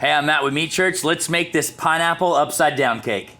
Hey, I'm Matt with Meat Church. Let's make this pineapple upside down cake.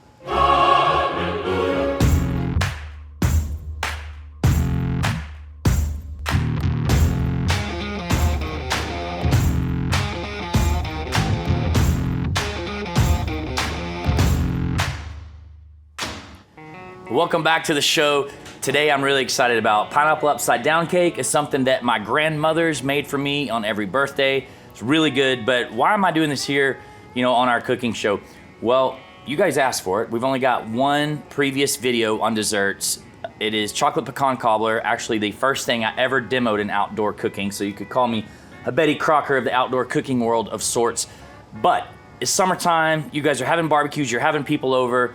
Welcome back to the show. Today I'm really excited about pineapple upside down cake. It's something that my grandmother's made for me on every birthday. It's really good, but why am I doing this here, on our cooking show? Well, you guys asked for it. We've only got one previous video on desserts. It is chocolate pecan cobbler, actually the first thing I ever demoed in outdoor cooking, so you could call me a Betty Crocker of the outdoor cooking world of sorts. But it's summertime, you guys are having barbecues, you're having people over,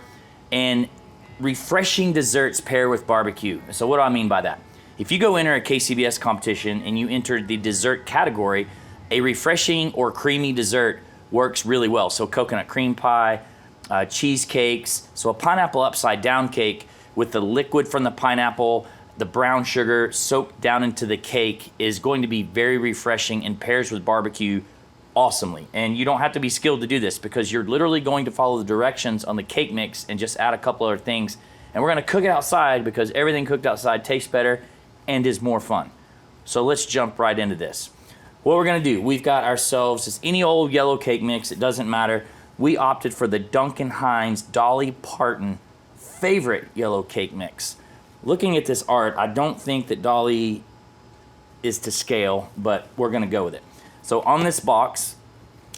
and refreshing desserts pair with barbecue. So what do I mean by that? If you go enter a KCBS competition and you enter the dessert category, a refreshing or creamy dessert works really well. So coconut cream pie, cheesecakes. So a pineapple upside down cake with the liquid from the pineapple, the brown sugar soaked down into the cake is going to be very refreshing and pairs with barbecue awesomely. And you don't have to be skilled to do this because you're literally going to follow the directions on the cake mix and just add a couple other things. And we're gonna cook it outside because everything cooked outside tastes better and is more fun. So let's jump right into this. What we're gonna do, we've got ourselves just any old yellow cake mix, it doesn't matter. We opted for the Duncan Hines Dolly Parton favorite yellow cake mix. Looking at this art, I don't think that Dolly is to scale, but we're gonna go with it. So on this box,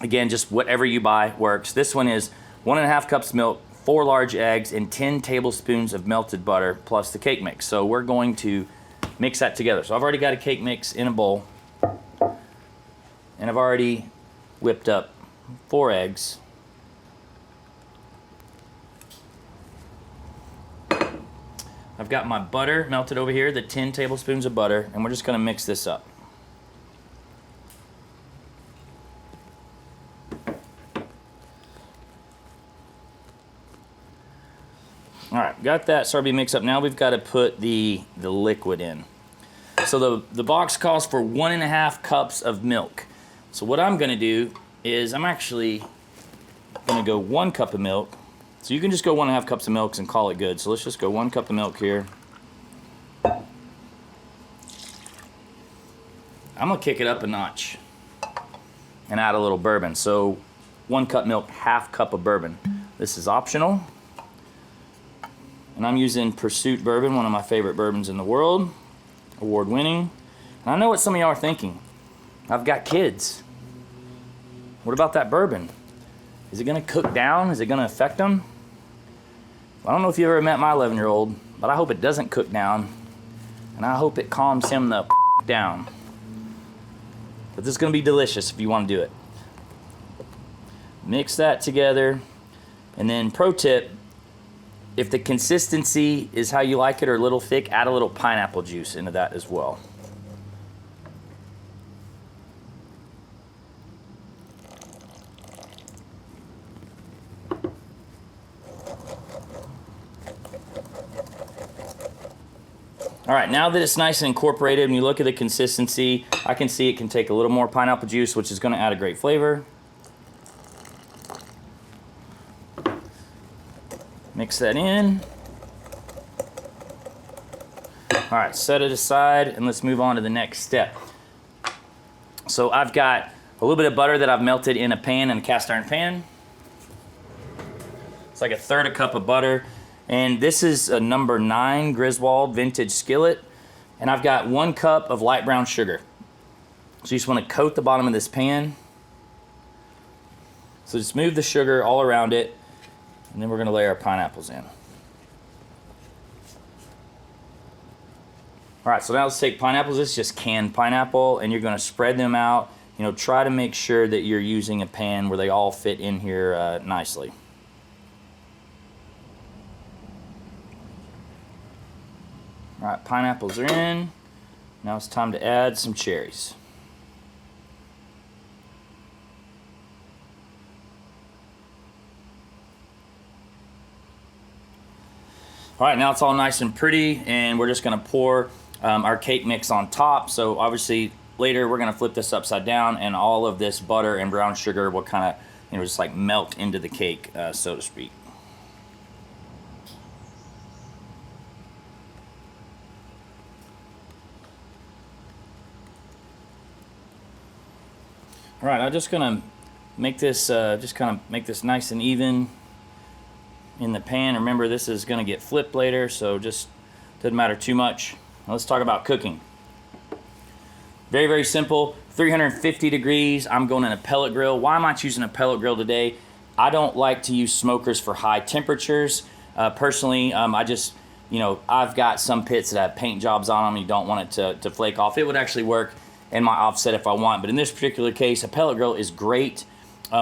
again, just whatever you buy works. This one is 1.5 cups milk, 4 large eggs, and 10 tablespoons of melted butter, plus the cake mix. So we're going to mix that together. So I've already got a cake mix in a bowl, and I've already whipped up 4 eggs. I've got my butter melted over here, the 10 tablespoons of butter, and we're just gonna mix this up. All right, got that started to mix up. Now we've got to put the liquid in. So the box calls for 1.5 cups of milk. So what I'm gonna do is I'm actually gonna go 1 cup of milk. So you can just go 1.5 cups of milk and call it good. So let's just go 1 cup of milk here. I'm gonna kick it up a notch and add a little bourbon. So 1 cup milk, 1/2 cup of bourbon. This is optional. And I'm using Pursuit Bourbon, one of my favorite bourbons in the world, award-winning. And I know what some of y'all are thinking. I've got kids. What about that bourbon? Is it gonna cook down? Is it gonna affect them? Well, I don't know if you ever met my 11-year-old, but I hope it doesn't cook down, and I hope it calms him the down. But this is gonna be delicious if you wanna do it. Mix that together, and then pro tip, if the consistency is how you like it or a little thick, add a little pineapple juice into that as well. All right, now that it's nice and incorporated, when you look at the consistency, I can see it can take a little more pineapple juice, which is gonna add a great flavor. Mix that in. All right, set it aside and let's move on to the next step. So I've got a little bit of butter that I've melted in a pan, in a cast iron pan. It's like 1/3 cup of butter. And this is a number 9 Griswold vintage skillet. And I've got 1 cup of light brown sugar. So you just wanna coat the bottom of this pan. So just move the sugar all around it. And then we're gonna lay our pineapples in. All right, so now let's take pineapples. This is just canned pineapple, and you're gonna spread them out. Try to make sure that you're using a pan where they all fit in here nicely. All right, pineapples are in. Now it's time to add some cherries. All right, now it's all nice and pretty, and we're just gonna pour our cake mix on top. So obviously later we're gonna flip this upside down, and all of this butter and brown sugar will kind of just like melt into the cake, so to speak. All right, I'm just gonna make this, just kind of make this nice and even in the pan. Remember, this is gonna get flipped later, so just doesn't matter too much. Now let's talk about cooking. Very, very simple. 350 degrees. I'm going in a pellet grill. Why am I choosing a pellet grill today? I don't like to use smokers for high temperatures. Personally, I just, I've got some pits that have paint jobs on them. You don't want it to flake off. It would actually work in my offset if I want, but in this particular case, a pellet grill is great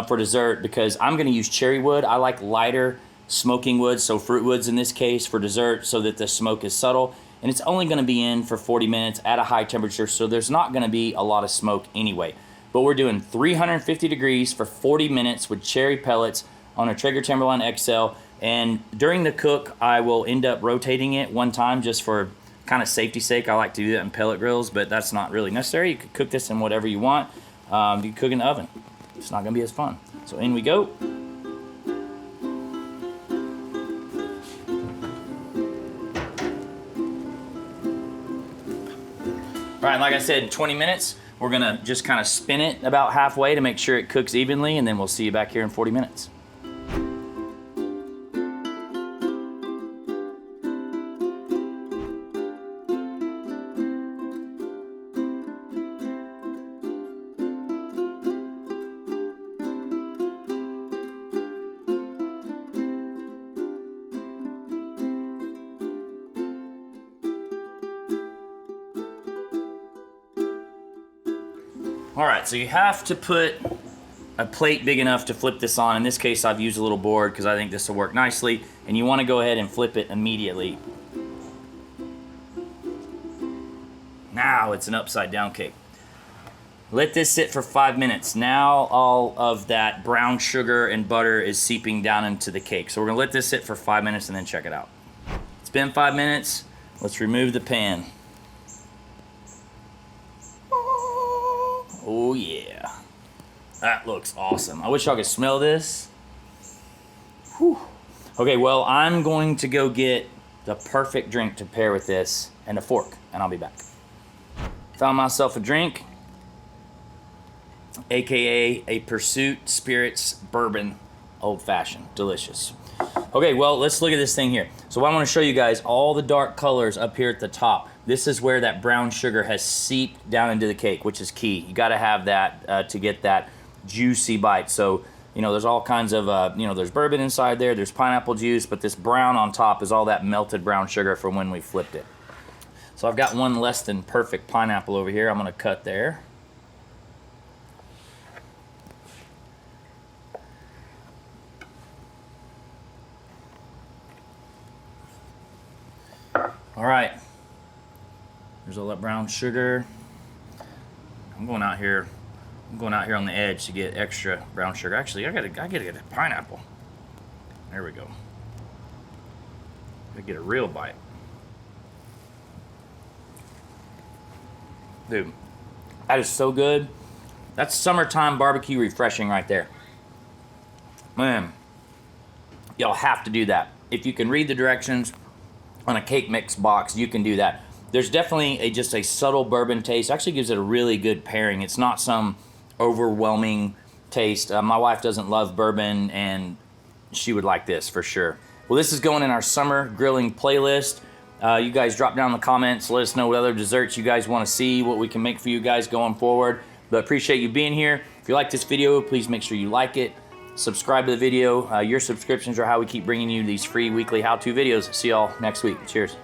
for dessert because I'm gonna use cherry wood. I like lighter smoking wood, so fruit woods in this case for dessert, so that the smoke is subtle. And it's only gonna be in for 40 minutes at a high temperature, so there's not gonna be a lot of smoke anyway. But we're doing 350 degrees for 40 minutes with cherry pellets on a Traeger Timberline XL. And during the cook, I will end up rotating it one time just for kind of safety sake. I like to do that in pellet grills, but that's not really necessary. You could cook this in whatever you want. You can cook in the oven. It's not gonna be as fun. So in we go. All right, like I said, 20 minutes. We're gonna just kind of spin it about halfway to make sure it cooks evenly, and then we'll see you back here in 40 minutes. All right, so you have to put a plate big enough to flip this on. In this case, I've used a little board because I think this will work nicely, and you want to go ahead and flip it immediately. Now it's an upside down cake. Let this sit for 5 minutes. Now all of that brown sugar and butter is seeping down into the cake. So we're gonna let this sit for 5 minutes and then check it out. It's been 5 minutes. Let's remove the pan. Oh yeah, that looks awesome. I wish y'all could smell this. Whew. Okay, well, I'm going to go get the perfect drink to pair with this and a fork, and I'll be back. Found myself a drink, AKA a Pursuit Spirits Bourbon Old Fashioned. Delicious. Okay, well, let's look at this thing here. So I want to show you guys all the dark colors up here at the top. This is where that brown sugar has seeped down into the cake, which is key. You got to have that to get that juicy bite. So, there's all kinds of, there's bourbon inside there, there's pineapple juice, but this brown on top is all that melted brown sugar from when we flipped it. So I've got one less than perfect pineapple over here. I'm going to cut there. All right. There's all that brown sugar. I'm going out here on the edge to get extra brown sugar. Actually, I gotta get a pineapple. There we go. Gotta get a real bite. Dude, that is so good. That's summertime barbecue refreshing right there. Man, y'all have to do that. If you can read the directions on a cake mix box, you can do that. There's definitely just a subtle bourbon taste. Actually gives it a really good pairing. It's not some overwhelming taste. My wife doesn't love bourbon, and she would like this for sure. Well, this is going in our summer grilling playlist. You guys drop down in the comments. Let us know what other desserts you guys want to see, what we can make for you guys going forward. But appreciate you being here. If you like this video, please make sure you like it. Subscribe to the video. Your subscriptions are how we keep bringing you these free weekly how-to videos. See y'all next week. Cheers.